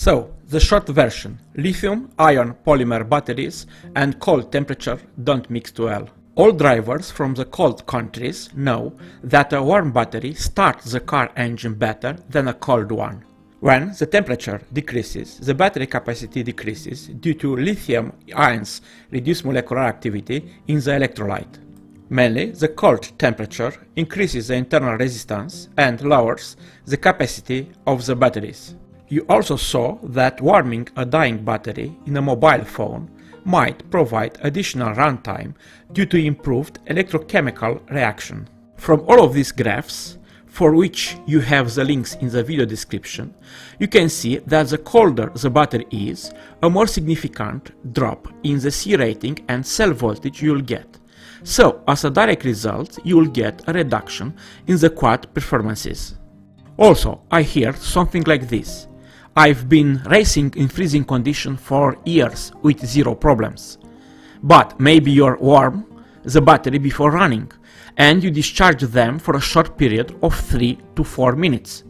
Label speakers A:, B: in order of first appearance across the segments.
A: So, the short version: lithium-ion polymer batteries and cold temperature don't mix too well. All drivers from the cold countries know that a warm battery starts the car engine better than a cold one. When the temperature decreases, the battery capacity decreases due to lithium ions' reduced molecular activity in the electrolyte. Mainly, the cold temperature increases the internal resistance and lowers the capacity of the batteries. You also saw that warming a dying battery in a mobile phone might provide additional runtime due to improved electrochemical reaction. From all of these graphs, for which you have the links in the video description, you can see that the colder the battery is, a more significant drop in the C rating and cell voltage you will get. So, as a direct result, you will get a reduction in the quad performances. Also, I heard something like this: I've been racing in freezing conditions for years with zero problems. But maybe you're warm the battery before running, and you discharge them for a short period of 3 to 4 minutes.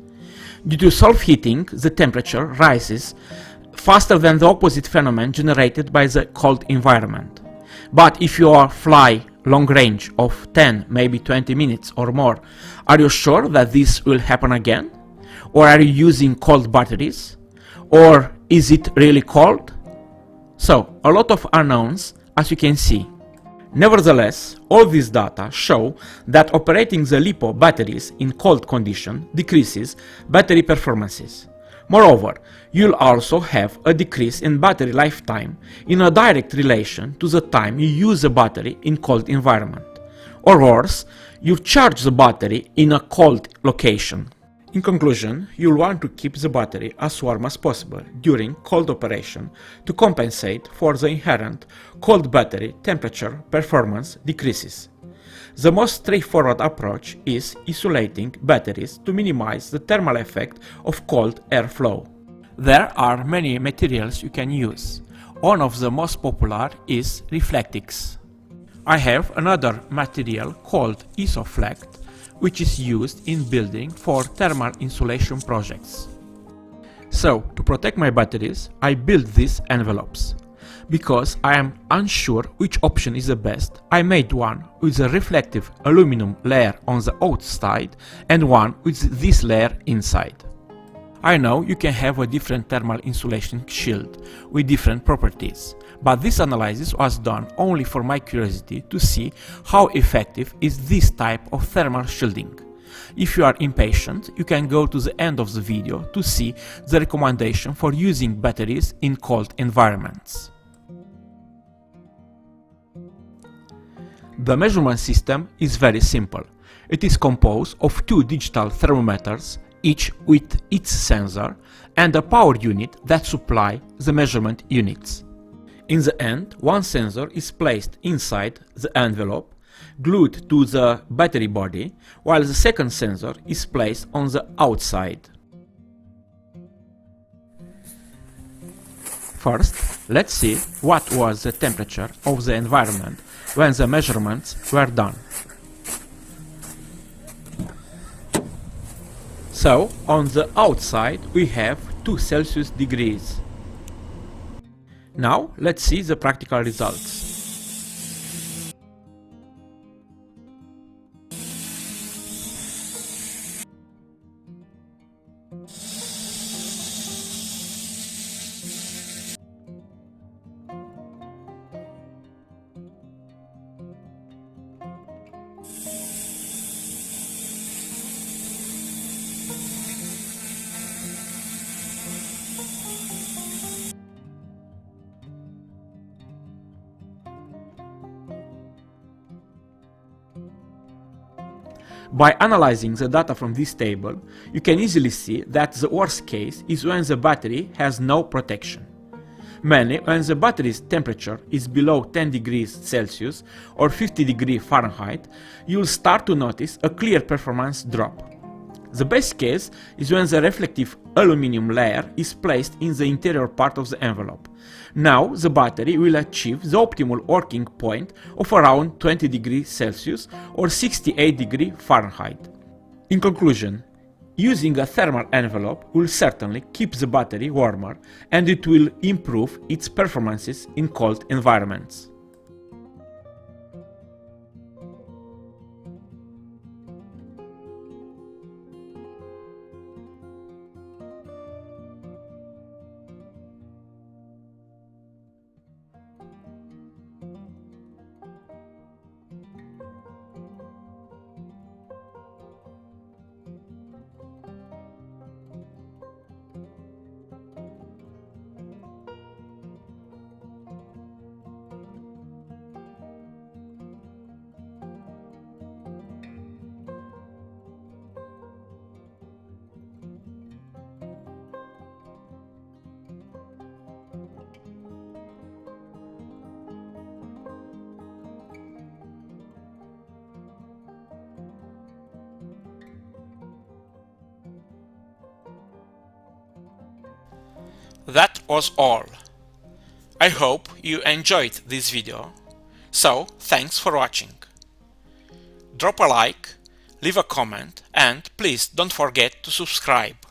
A: Due to self-heating, the temperature rises faster than the opposite phenomenon generated by the cold environment. But if you fly long range of 10, maybe 20 minutes or more, are you sure that this will happen again? Or are you using cold batteries? Or is it really cold? So, a lot of unknowns, as you can see. Nevertheless, all these data show that operating the LiPo batteries in cold condition decreases battery performances. Moreover, you'll also have a decrease in battery lifetime in a direct relation to the time you use the battery in cold environment. Or worse, you charge the battery in a cold location. In conclusion, you'll want to keep the battery as warm as possible during cold operation to compensate for the inherent cold battery temperature performance decreases. The most straightforward approach is insulating batteries to minimize the thermal effect of cold airflow. There are many materials you can use. One of the most popular is Reflectix. I have another material called Isoflect, which is used in building for thermal insulation projects. So, to protect my batteries, I built these envelopes. Because I am unsure which option is the best, I made one with a reflective aluminum layer on the outside and one with this layer inside. I know you can have a different thermal insulation shield with different properties, but this analysis was done only for my curiosity to see how effective is this type of thermal shielding. If you are impatient, you can go to the end of the video to see the recommendation for using batteries in cold environments. The measurement system is very simple. It is composed of 2 digital thermometers, each with its sensor, and a power unit that supply the measurement units. In the end, one sensor is placed inside the envelope, glued to the battery body, while the second sensor is placed on the outside. First, let's see what was the temperature of the environment when the measurements were done. So, on the outside we have 2 Celsius degrees. Now, let's see the practical results. By analyzing the data from this table, you can easily see that the worst case is when the battery has no protection. Mainly when the battery's temperature is below 10 degrees Celsius or 50 degrees Fahrenheit, you will start to notice a clear performance drop. The best case is when the reflective aluminum layer is placed in the interior part of the envelope. Now the battery will achieve the optimal working point of around 20 degrees Celsius or 68 degrees Fahrenheit. In conclusion, Using a thermal envelope will certainly keep the battery warmer and it will improve its performances in cold environments. That was all. I hope you enjoyed this video, so thanks for watching. Drop a like, leave a comment and please don't forget to subscribe.